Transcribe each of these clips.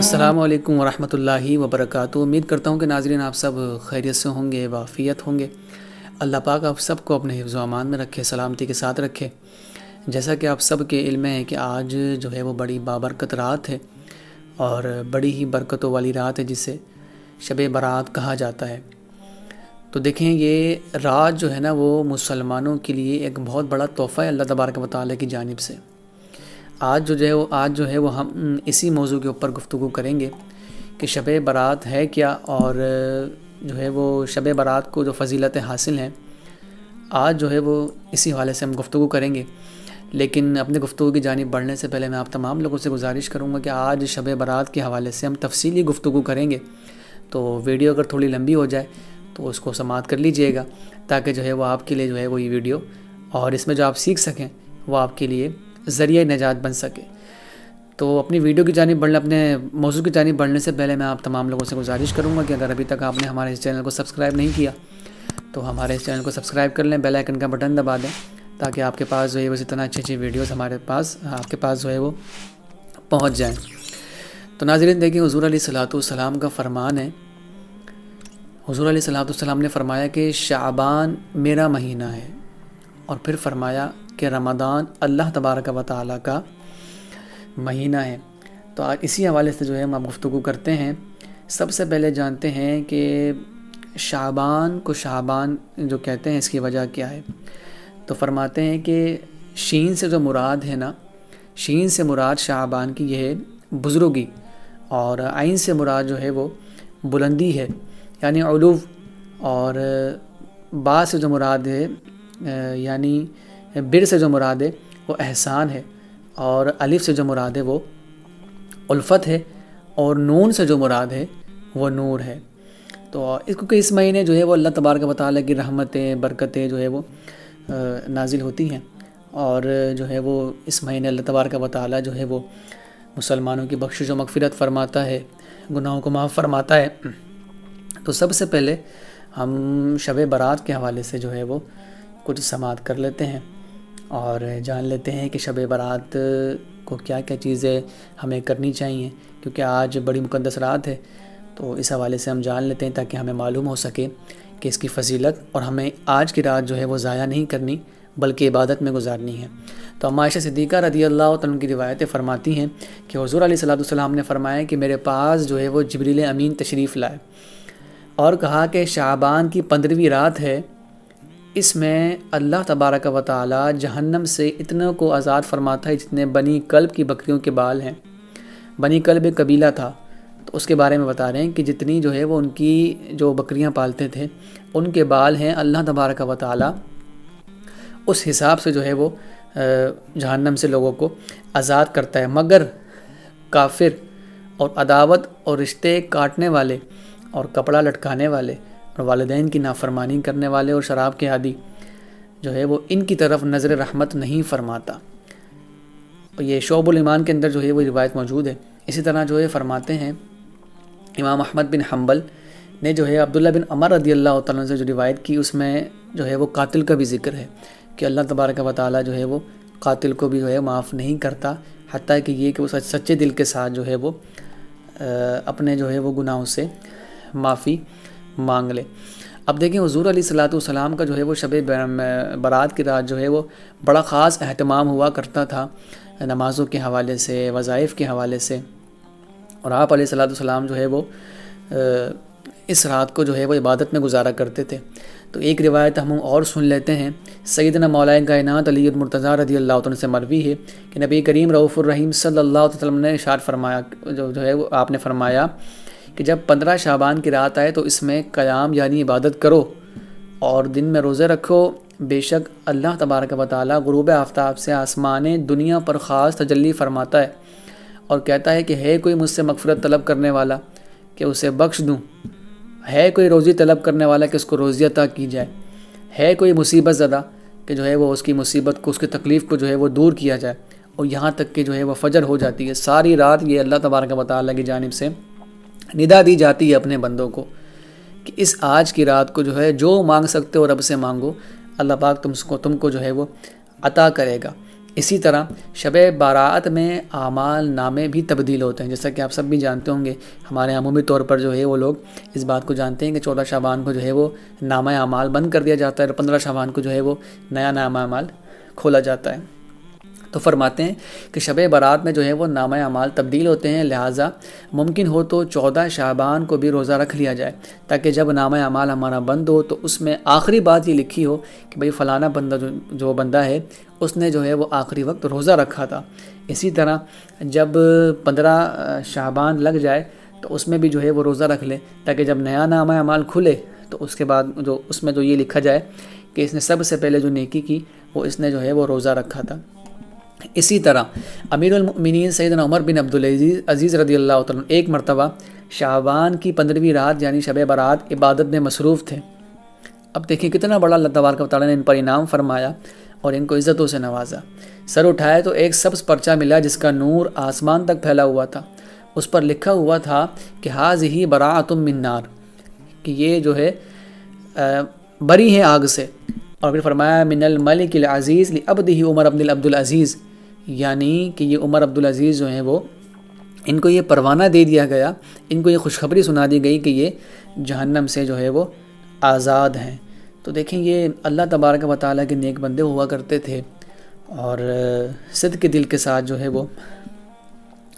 السلام علیکم ورحمۃ اللہ وبرکاتہ۔ امید کرتا ہوں کہ ناظرین آپ سب خیریت سے ہوں گے، وافیت ہوں گے۔ اللہ پاک آپ سب کو اپنے حفظ و امان میں رکھے، سلامتی کے ساتھ رکھے۔ جیسا کہ آپ سب کے علم ہے کہ آج جو ہے وہ بڑی بابرکت رات ہے اور بڑی ہی برکتوں والی رات ہے جسے شب برات کہا جاتا ہے۔ تو دیکھیں یہ رات جو ہے نا وہ مسلمانوں کے لیے ایک بہت بڑا تحفہ ہے اللہ تبارک و تعالیٰ کی جانب سے۔ آج جو ہے وہ ہم اسی موضوع کے اوپر گفتگو کریں گے کہ شب برات ہے کیا، اور جو ہے وہ شب برات کو جو فضیلت حاصل ہیں آج جو ہے وہ اسی حوالے سے ہم گفتگو کریں گے۔ لیکن اپنے گفتگو کی جانب بڑھنے سے پہلے میں آپ تمام لوگوں سے گزارش کروں گا کہ آج شب برات کے حوالے سے ہم تفصیلی گفتگو کریں گے، تو ویڈیو اگر تھوڑی لمبی ہو جائے تو اس کو سماعت کر لیجئے گا، تاکہ جو ہے وہ آپ کے لیے جو ہے وہ یہ ویڈیو اور اس میں جو آپ سیکھ سکیں وہ آپ کے لیے ذریعہ نجات بن سکے۔ تو اپنی ویڈیو کی جانب بڑھنے، اپنے موضوع کی جانب بڑھنے سے پہلے میں آپ تمام لوگوں سے گزارش کروں گا کہ اگر ابھی تک آپ نے ہمارے اس چینل کو سبسکرائب نہیں کیا تو ہمارے اس چینل کو سبسکرائب کر لیں، بیل آئیکن کا بٹن دبا دیں، تاکہ آپ کے پاس جو ہے وہ اسی طرح اچھی ویڈیوز آپ کے پاس جو ہے وہ پہنچ جائیں۔ تو ناظرین دیکھیں، حضور علیہ الصلوۃ والسلام کا فرمان ہے، حضور علیہ الصلوۃ والسلام نے فرمایا کہ شعبان میرا مہینہ ہے، اور پھر فرمایا کہ رمضان اللہ تبارک و تعالیٰ کا مہینہ ہے۔ تو آج اسی حوالے سے جو ہے ہم گفتگو کرتے ہیں۔ سب سے پہلے جانتے ہیں کہ شعبان کو شعبان جو کہتے ہیں اس کی وجہ کیا ہے۔ تو فرماتے ہیں کہ شین سے جو مراد ہے نا، شین سے مراد شعبان کی یہ ہے بزرگی، اور عین سے مراد جو ہے وہ بلندی ہے یعنی علو، اور با سے جو مراد ہے یعنی بر سے جو مراد ہے وہ احسان ہے، اور الف سے جو مراد ہے وہ الفت ہے، اور نون سے جو مراد ہے وہ نور ہے۔ تو کیونکہ اس مہینے جو ہے وہ اللہ تبارک و تعالیٰ کی رحمتیں، برکتیں جو ہے وہ نازل ہوتی ہیں، اور جو ہے وہ اس مہینے اللہ تبارک و تعالیٰ جو ہے وہ مسلمانوں کی بخشش و مغفرت فرماتا ہے، گناہوں کو معاف فرماتا ہے۔ تو سب سے پہلے ہم شب برات کے حوالے سے جو ہے وہ کچھ سماعت کر لیتے ہیں اور جان لیتے ہیں کہ شب برات کو کیا کیا چیزیں ہمیں کرنی چاہیے، کیونکہ آج بڑی مقدس رات ہے۔ تو اس حوالے سے ہم جان لیتے ہیں تاکہ ہمیں معلوم ہو سکے کہ اس کی فضیلت، اور ہمیں آج کی رات جو ہے وہ ضائع نہیں کرنی بلکہ عبادت میں گزارنی ہے۔ تو اما عائشہ صدیقہ رضی اللہ تعالیٰ عنہ کی روایتیں فرماتی ہیں کہ حضور علیہ الصلوۃ والسلام نے فرمایا کہ میرے پاس جو ہے وہ جبریل امین تشریف لائے اور کہا کہ شعبان کی 15ویں رات ہے، اس میں اللہ تبارک و تعالی جہنم سے اتنے کو آزاد فرماتا ہے جتنے بنی کلب کی بکریوں کے بال ہیں۔ بنی کلب ایک قبیلہ تھا، تو اس کے بارے میں بتا رہے ہیں کہ جتنی جو ہے وہ ان کی جو بکریاں پالتے تھے ان کے بال ہیں، اللہ تبارک و تعالی اس حساب سے جو ہے وہ جہنم سے لوگوں کو آزاد کرتا ہے، مگر کافر اور عداوت اور رشتے کاٹنے والے اور کپڑا لٹکانے والے اور والدین کی نافرمانی کرنے والے اور شراب کے عادی جو ہے وہ ان کی طرف نظر رحمت نہیں فرماتا۔ یہ شعب الایمان کے اندر جو ہے وہ روایت موجود ہے۔ اسی طرح جو ہے فرماتے ہیں امام احمد بن حنبل نے جو ہے عبداللہ بن عمر رضی اللہ تعالیٰ عنہ سے جو روایت کی، اس میں جو ہے وہ قاتل کا بھی ذکر ہے کہ اللہ تبارک و تعالیٰ جو ہے وہ قاتل کو بھی جو ہے معاف نہیں کرتا، حتیٰ کہ یہ کہ وہ سچے دل کے ساتھ جو ہے وہ اپنے جو ہے وہ گناہوں سے معافی مانگ لے۔ اب دیکھیں حضور علیہ الصلوۃ والسلام کا جو ہے وہ شب برات کی رات جو ہے وہ بڑا خاص اہتمام ہوا کرتا تھا نمازوں کے حوالے سے، وظائف کے حوالے سے، اور آپ علیہ الصلوۃ والسلام جو ہے وہ اس رات کو جو ہے وہ عبادت میں گزارا کرتے تھے۔ تو ایک روایت ہم اور سن لیتے ہیں، سیدنا مولا کائنات علی المرتضیٰ رضی اللہ عنہ سے مروی ہے کہ نبی کریم رؤوف الرحیم صلی اللہ علیہ وسلم نے ارشاد فرمایا، جو ہے وہ آپ نے فرمایا کہ جب 15 شعبان کی رات آئے تو اس میں قیام یعنی عبادت کرو اور دن میں روزے رکھو، بے شک اللہ تبارک و تعالیٰ غروب آفتاب سے آسمان دنیا پر خاص تجلی فرماتا ہے اور کہتا ہے کہ ہے کوئی مجھ سے مغفرت طلب کرنے والا کہ اسے بخش دوں، ہے کوئی روزی طلب کرنے والا کہ اس کو روزی عطا کی جائے، ہے کوئی مصیبت زدہ کہ جو ہے وہ اس کی مصیبت کو، اس کی تکلیف کو جو ہے وہ دور کیا جائے، اور یہاں تک کہ جو ہے وہ فجر ہو جاتی ہے۔ ساری رات یہ اللہ تبارک و تعالیٰ کی جانب سے ندا دی جاتی ہے اپنے بندوں کو کہ اس آج کی رات کو جو ہے جو مانگ سکتے ہو رب سے مانگو، اللہ پاک تم کو جو ہے وہ عطا کرے گا۔ اسی طرح شب بارات میں اعمال نامے بھی تبدیل ہوتے ہیں، جیسا کہ آپ سب بھی جانتے ہوں گے، ہمارے عمومی طور پر جو ہے وہ لوگ اس بات کو جانتے ہیں کہ 14 شعبان کو جو ہے وہ نامہ اعمال بند کر دیا جاتا ہے اور 15 شعبان کو جو ہے وہ نیا نامہ اعمال کھولا جاتا ہے۔ تو فرماتے ہیں کہ شب برات میں جو ہے وہ نامہ اعمال تبدیل ہوتے ہیں، لہٰذا ممکن ہو تو 14 شعبان کو بھی روزہ رکھ لیا جائے، تاکہ جب نامہ اعمال ہمارا بند ہو تو اس میں آخری بات یہ لکھی ہو کہ بھئی فلانا بندہ جو بندہ ہے اس نے جو ہے وہ آخری وقت روزہ رکھا تھا۔ اسی طرح جب 15 شعبان لگ جائے تو اس میں بھی جو ہے وہ روزہ رکھ لے، تاکہ جب نیا نامہ اعمال کھلے تو اس کے بعد جو اس میں جو یہ لکھا جائے کہ اس نے سب سے پہلے جو نیکی کی وہ اس نے جو ہے وہ روزہ رکھا تھا۔ اسی طرح امیر المؤمنین سیدنا عمر بن عبدالعزیز رضی اللہ عنہ ایک مرتبہ شعبان کی 15ویں رات یعنی شب برات عبادت میں مصروف تھے۔ اب دیکھیں کتنا بڑا اللہ تبارک و تعالیٰ نے ان پر انعام فرمایا اور ان کو عزتوں سے نوازا۔ سر اٹھائے تو ایک سبز پرچہ ملا جس کا نور آسمان تک پھیلا ہوا تھا، اس پر لکھا ہوا تھا کہ ھذہ براۃ من نار، کہ یہ جو ہے بری ہیں آگ سے۔ اور پھر فرمایا من الملک العزیز لعبدہ عمر بن عبدالعزیز، یعنی کہ یہ عمر عبدالعزیز جو ہیں وہ ان کو یہ پروانہ دے دیا گیا، ان کو یہ خوشخبری سنا دی گئی کہ یہ جہنم سے جو ہے وہ آزاد ہیں۔ تو دیکھیں یہ اللہ تبارک و تعالیٰ کے نیک بندے ہوا کرتے تھے اور صدق کے دل کے ساتھ جو ہے وہ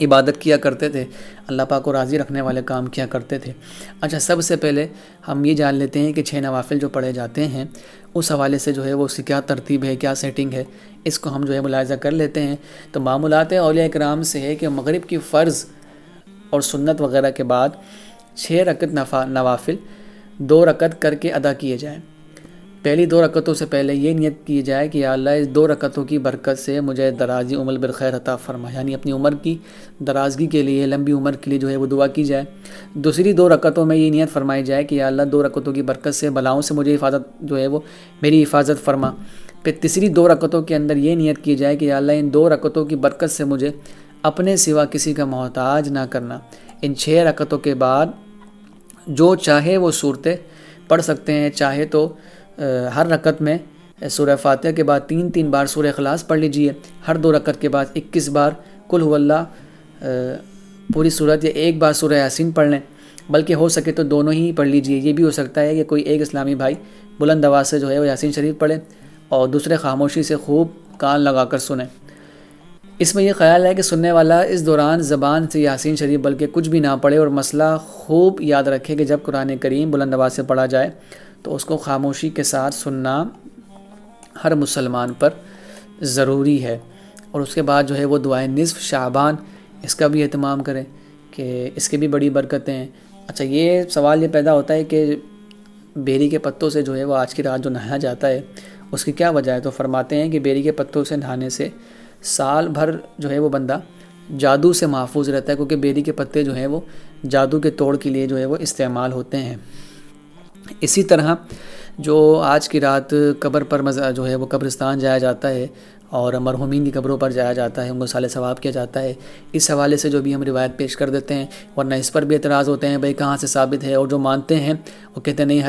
عبادت کیا کرتے تھے، اللہ پاک کو راضی رکھنے والے کام کیا کرتے تھے۔ اچھا، سب سے پہلے ہم یہ جان لیتے ہیں کہ 6 نوافل جو پڑھے جاتے ہیں اس حوالے سے جو ہے وہ اس کی کیا ترتیب ہے، کیا سیٹنگ ہے، اس کو ہم جو ہے ملاحظہ کر لیتے ہیں۔ تو معمولات اولیاء کرام سے ہے کہ مغرب کی فرض اور سنت وغیرہ کے بعد 6 رکعت نوافل 2 رکعت کر کے ادا کیے جائیں۔ پہلی 2 رکعتوں سے پہلے یہ نیت کی جائے کہ یا اللہ اس 2 رکعتوں کی برکت سے مجھے درازی عمر بالخیر عطا فرما، یعنی اپنی عمر کی درازگی کے لیے، لمبی عمر کے لیے جو ہے وہ دعا کی جائے۔ دوسری 2 رکعتوں میں یہ نیت فرمائی جائے کہ یا اللہ 2 رکعتوں کی برکت سے بلاؤں سے مجھے حفاظت جو ہے وہ میری حفاظت فرما۔ پھر تیسری 2 رکعتوں کے اندر یہ نیت کی جائے کہ یا اللہ ان 2 رکعتوں کی برکت سے مجھے اپنے سوا کسی کا محتاج نہ کرنا۔ ان 6 رکعتوں کے بعد جو چاہے وہ صورتیں پڑھ سکتے ہیں، چاہے تو ہر رکعت میں سورہ فاتحہ کے بعد 3 بار سورہ اخلاص پڑھ لیجئے، ہر 2 رکعت کے بعد 21 بار قل هو اللہ پوری صورت یا 1 بار سورہ یاسین پڑھ لیں، بلکہ ہو سکے تو دونوں ہی پڑھ لیجئے۔ یہ بھی ہو سکتا ہے کہ کوئی ایک اسلامی بھائی بلند آواز سے جو ہے وہ یاسین شریف پڑھے اور دوسرے خاموشی سے خوب کان لگا کر سنیں۔ اس میں یہ خیال ہے کہ سننے والا اس دوران زبان سے یاسین شریف بلکہ کچھ بھی نہ پڑھے اور مسئلہ خوب یاد رکھے کہ جب قرآن کریم بلند آواز سے پڑھا جائے تو اس کو خاموشی کے ساتھ سننا ہر مسلمان پر ضروری ہے۔ اور اس کے بعد جو ہے وہ دعائے نصف شعبان اس کا بھی اہتمام کریں کہ اس کی بھی بڑی برکتیں ہیں۔ اچھا، یہ سوال یہ پیدا ہوتا ہے کہ بیری کے پتوں سے جو ہے وہ آج کی رات جو نہایا جاتا ہے اس کی کیا وجہ ہے؟ تو فرماتے ہیں کہ بیری کے پتوں سے نہانے سے سال بھر جو ہے وہ بندہ جادو سے محفوظ رہتا ہے، کیونکہ بیری کے پتے جو ہیں وہ جادو کے توڑ کے لیے جو ہے وہ استعمال ہوتے ہیں۔ اسی طرح جو آج کی رات قبر پر جو ہے وہ قبرستان جایا جاتا ہے اور مرحومین کی قبروں پر جایا جاتا ہے، ان کو سال ثواب کیا جاتا ہے، اس حوالے سے جو بھی ہم روایت پیش کر دیتے ہیں، ورنہ اس پر بھی اعتراض ہوتے ہیں بھائی کہاں سے ثابت ہے، اور جو مانتے ہیں وہ کہتے ہیں نہیں،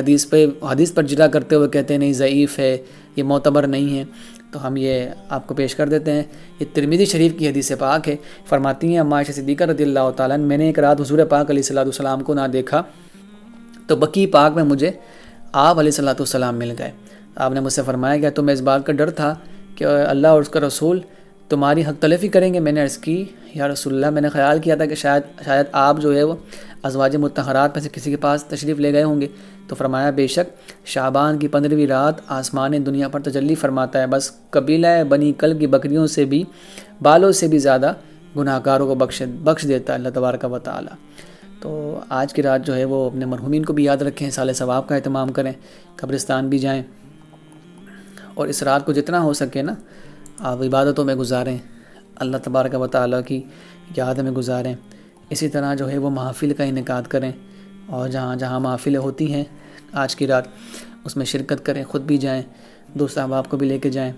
حدیث پر جرا کرتے ہوئے کہتے ہیں نہیں ضعیف ہے، یہ معتبر نہیں ہے۔ تو ہم یہ آپ کو پیش کر دیتے ہیں۔ یہ ترمذی شریف کی حدیث پاک ہے، فرماتی ہیں اما عائشہ صدیقہ رضی اللہ تعالیٰ عنہ، میں نے ایک رات حضور پاک علیہ السلام کو نہ دیکھا تو بقیع پاک میں مجھے آپ علیہ السلام مل گئے۔ آپ نے مجھ سے فرمایا کہ تمہیں اس بات کا ڈر تھا کہ اللہ اور اس کا رسول تمہاری حق تلفی کریں گے؟ میں نے عرض کی یا رسول اللہ، میں نے خیال کیا تھا کہ شاید آپ جو ہے وہ ازواج مطہرات میں سے کسی کے پاس تشریف لے گئے ہوں گے۔ تو فرمایا بے شک شعبان کی 15ویں رات آسمان دنیا پر تجلی فرماتا ہے، بس قبیلہ بنی کلب کی بکریوں سے بھی، بالوں سے بھی زیادہ گناہ گاروں کو بخش دیتا ہے اللہ تبارک و تعالی۔ تو آج کی رات جو ہے وہ اپنے مرحومین کو بھی یاد رکھیں، سال ثواب کا اہتمام کریں، قبرستان بھی جائیں اور اس رات کو جتنا ہو سکے نا آپ عبادتوں میں گزاریں، اللہ تبارک و تعالیٰ کی یاد میں گزاریں۔ اسی طرح جو ہے وہ محافل کا انعقاد کریں اور جہاں جہاں محافلیں ہوتی ہیں آج کی رات اس میں شرکت کریں، خود بھی جائیں، دوست احباب کو بھی لے کے جائیں۔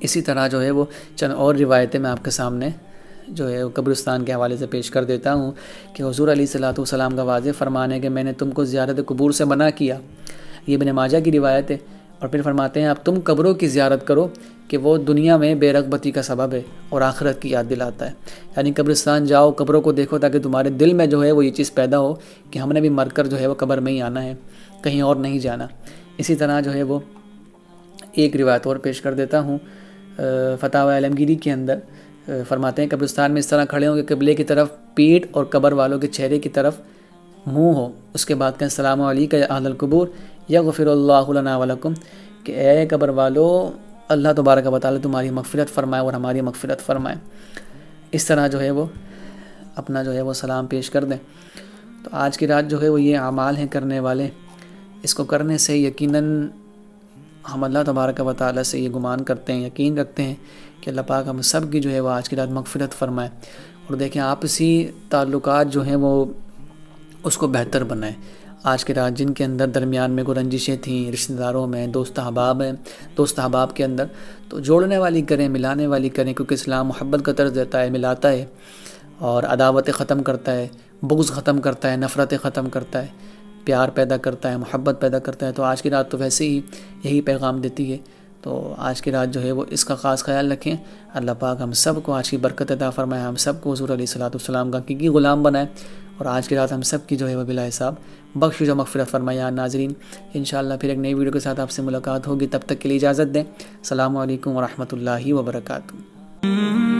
اسی طرح جو ہے وہ چند اور روایتیں میں آپ کے سامنے جو ہے قبرستان کے حوالے سے پیش کر دیتا ہوں کہ حضور علیہ السلام کا واضح فرمان ہے کہ میں نے تم کو زیارت قبور سے منع کیا۔ یہ ابن ماجہ کی روایت ہے اور پھر فرماتے ہیں اب تم قبروں کی زیارت کرو کہ وہ دنیا میں بے رغبتی کا سبب ہے اور آخرت کی یاد دلاتا ہے. یعنی قبرستان جاؤ، قبروں کو دیکھو تاکہ تمہارے دل میں جو ہے وہ یہ چیز پیدا ہو کہ ہم نے بھی مر کر جو ہے وہ قبر میں ہی آنا ہے، کہیں اور نہیں جانا. اسی طرح جو ہے وہ ایک روایت اور پیش کر دیتا ہوں. فتاوی عالمگیری کے اندر فرماتے ہیں قبرستان میں اس طرح کھڑے ہوں کہ قبلے کی طرف پیٹھ اور قبر والوں کے چہرے کی طرف منہ ہو. اس کے بعد کہیں السلام علیکم یا اہل القبور یغفر اللہ لنا ولکم، کہ اے قبر والو اللہ تبارک و تعالی تمہاری مغفرت فرمائے اور ہماری مغفرت فرمائے. اس طرح جو ہے وہ اپنا جو ہے وہ سلام پیش کر دیں. تو آج کی رات جو ہے وہ یہ اعمال ہیں کرنے والے. اس کو کرنے سے یقیناً ہم اللہ تبارک و تعالی سے یہ گمان کرتے ہیں، یقین رکھتے ہیں کہ اللہ پاک ہم سب کی جو ہے وہ آج کی رات مغفرت فرمائے. اور دیکھیں آپسی تعلقات جو ہیں وہ اس کو بہتر بنائیں. آج کی رات جن کے اندر درمیان میں کوئی رنجشیں تھیں، رشتہ داروں میں، دوست احباب کے اندر، تو جوڑنے والی کریں، ملانے والی کریں، کیونکہ اسلام محبت کا طرز دیتا ہے، ملاتا ہے اور عداوتیں ختم کرتا ہے، بغض ختم کرتا ہے، نفرتیں ختم کرتا ہے، پیار پیدا کرتا ہے، محبت پیدا کرتا ہے. تو آج کی رات تو ویسے ہی یہی پیغام دیتی ہے. تو آج کی رات جو ہے وہ اس کا خاص خیال رکھیں. اللہ پاک ہم سب کو آج کی برکت عطا فرمائے، ہم سب کو حضور علیہ الصلوۃ والسلام کا حقیقی غلام بنائے، اور آج کی رات ہم سب کی جو ہے وہ بلا حساب بخشش و مغفرت فرمائے. ناظرین انشاءاللہ پھر ایک نئی ویڈیو کے ساتھ آپ سے ملاقات ہوگی. تب تک کے لیے اجازت دیں. السلام علیکم ورحمۃ اللہ وبرکاتہ.